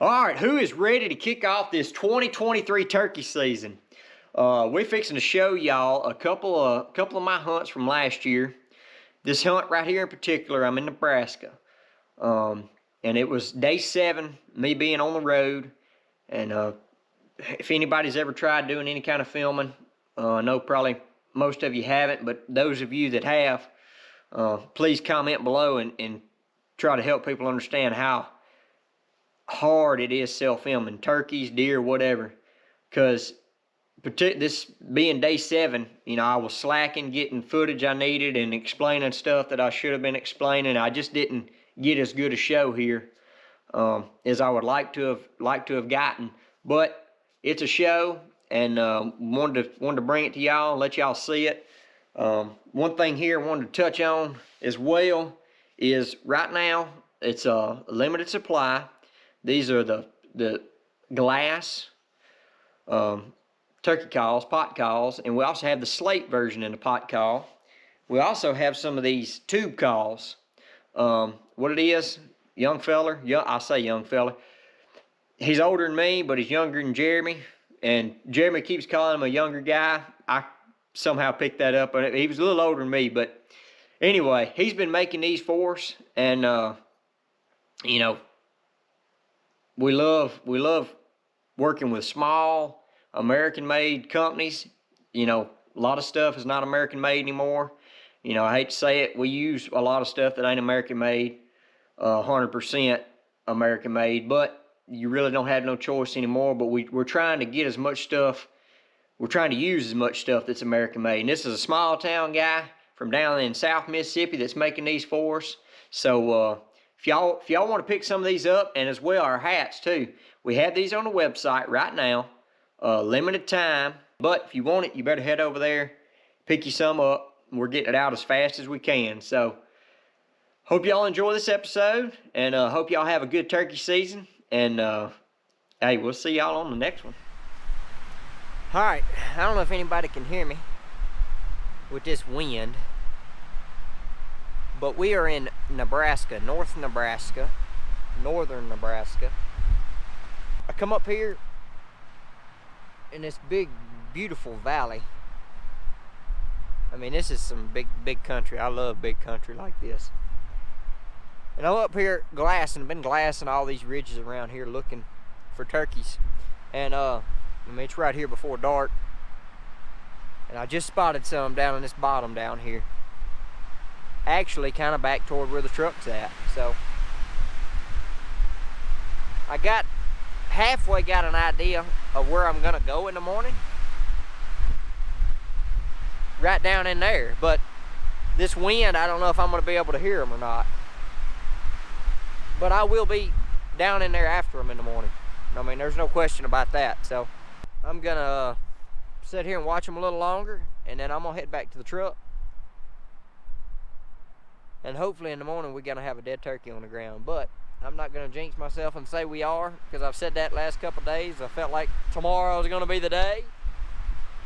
All right, who is ready to kick off this 2023 turkey season? We're fixing to show y'all a couple of my hunts from last year. This hunt right here in particular, I'm in Nebraska, and it was day 7, me being on the road. And if anybody's ever tried doing any kind of filming, I know probably most of you haven't, but those of you that have, please comment below and try to help people understand how hard it is self-filming turkeys, deer, whatever. Because this being day 7, I was slacking getting footage I needed and explaining stuff that I should have been explaining. I just didn't get as good a show here as I would like to have gotten. But it's a show, and wanted to bring it to y'all and let y'all see it. One thing here I wanted to touch on as well is right now it's a limited supply. These are the glass turkey calls, pot calls, and we also have the slate version in the pot call. We also have some of these tube calls. What it is, young fella, I say young fella, he's older than me, but he's younger than Jeremy, and Jeremy keeps calling him a younger guy. I somehow picked that up. He was a little older than me, but anyway, he's been making these for us, and we love working with small American-made companies. A lot of stuff is not American-made anymore. I hate to say it, we use a lot of stuff that ain't American-made, 100% American-made, but you really don't have no choice anymore. But we're trying to get as much stuff, we're trying to use as much stuff that's American-made. And this is a small-town guy from down in South Mississippi that's making these for us. So if y'all want to pick some of these up, and as well our hats too, we have these on the website right now, limited time. But if you want it, you better head over there, pick you some up. We're getting it out as fast as we can. So hope y'all enjoy this episode, and hope y'all have a good turkey season. And hey, we'll see y'all on the next one. All right, I don't know if anybody can hear me with this wind, but we are in Nebraska, northern Nebraska. I come up here in this big, beautiful valley. I mean, this is some big country. I love big country like this. And I'm up here been glassing all these ridges around here looking for turkeys. And it's right here before dark. And I just spotted some down in this bottom down here. Actually, kind of back toward where the truck's at. So I halfway got an idea of where I'm gonna go in the morning. Right down in there. But this wind, I don't know if I'm gonna be able to hear them or not. But I will be down in there after them in the morning. I mean, there's no question about that. So I'm gonna sit here and watch them a little longer, and then I'm gonna head back to the truck. And hopefully in the morning we're gonna have a dead turkey on the ground. But I'm not gonna jinx myself and say we are, because I've said that last couple of days. I felt like tomorrow is gonna be the day.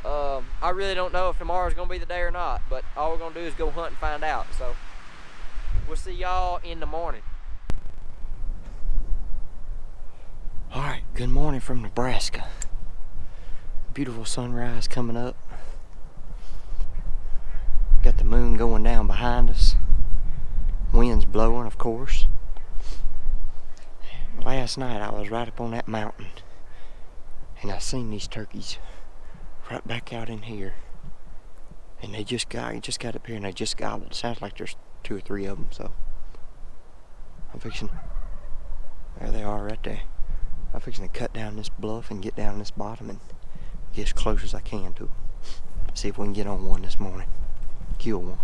I really don't know if tomorrow's gonna be the day or not, but all we're gonna do is go hunt and find out. So we'll see y'all in the morning. All right, good morning from Nebraska. Beautiful sunrise coming up. Got the moon going down behind us. Wind's blowing, of course. Last night I was right up on that mountain, and I seen these turkeys right back out in here, and they just got up here and they just gobbled. It sounds like there's 2 or 3 of them. So I'm fixing. There they are right there. I'm fixing to cut down this bluff and get down this bottom and get as close as I can to them. See if we can get on one this morning. Kill one.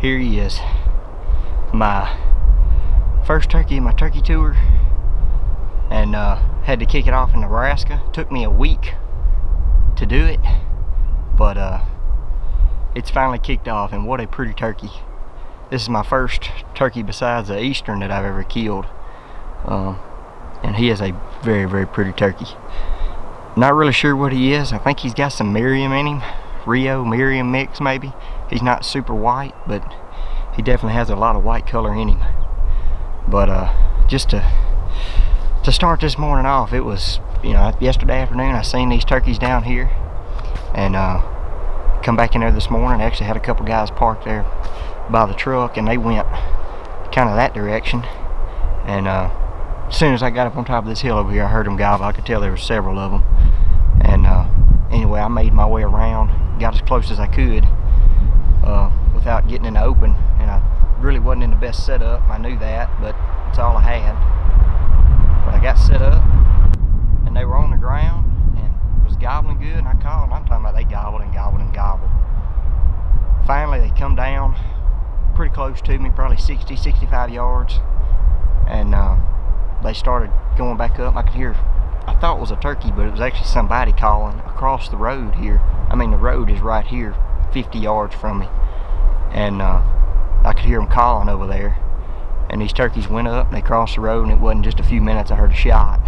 Here he is. My first turkey in my turkey tour, and had to kick it off in Nebraska. Took me a week to do it, but it's finally kicked off, and what a pretty turkey. This is my first turkey besides the Eastern that I've ever killed, and he is a very, very pretty turkey. Not really sure what he is. I think he's got some MERRIAM in him, MERRIAM mix maybe. He's not super white, but he definitely has a lot of white color in him. But just to start this morning off, it was, you know, yesterday afternoon I seen these turkeys down here, and come back in there this morning. I actually had a couple guys parked there by the truck, and they went kind of that direction, and as soon as I got up on top of this hill over here, I heard them gobble. I could tell there were several of them, and anyway, I made my way around, got as close as I could without getting in the open, and I really wasn't in the best setup. I knew that, but it's all I had. But I got set up, and they were on the ground and was gobbling good, and I called, and I'm talking about they gobbled and gobbled and gobbled. Finally, they come down pretty close to me, probably 60, 65 yards, and they started going back up. I could hear, I thought it was a turkey, but it was actually somebody calling across the road here. I mean, the road is right here, 50 yards from me, and I could hear them calling over there. And these turkeys went up and they crossed the road, and it wasn't just a few minutes I heard a shot.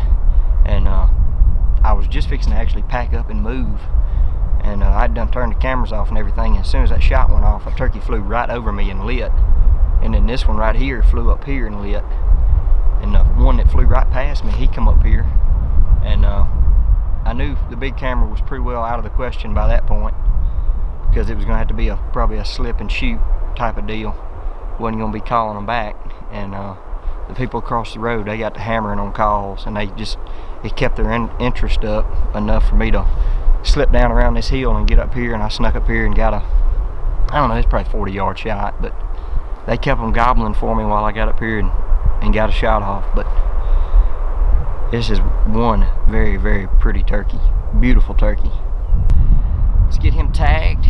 And I was just fixing to actually pack up and move, and I'd done turned the cameras off and everything, and as soon as that shot went off, a turkey flew right over me and lit. And then this one right here flew up here and lit. And the one that flew right past me, he come up here, and I knew the big camera was pretty well out of the question by that point, because it was going to have to be probably a slip and shoot type of deal. Wasn't going to be calling them back, and the people across the road, they got to hammering on calls, and it kept their interest up enough for me to slip down around this hill and get up here. And I snuck up here and got I don't know, it's probably 40-yard shot, but they kept them gobbling for me while I got up here and got a shot off. But this is one very, very pretty turkey, beautiful turkey. Let's get him tagged.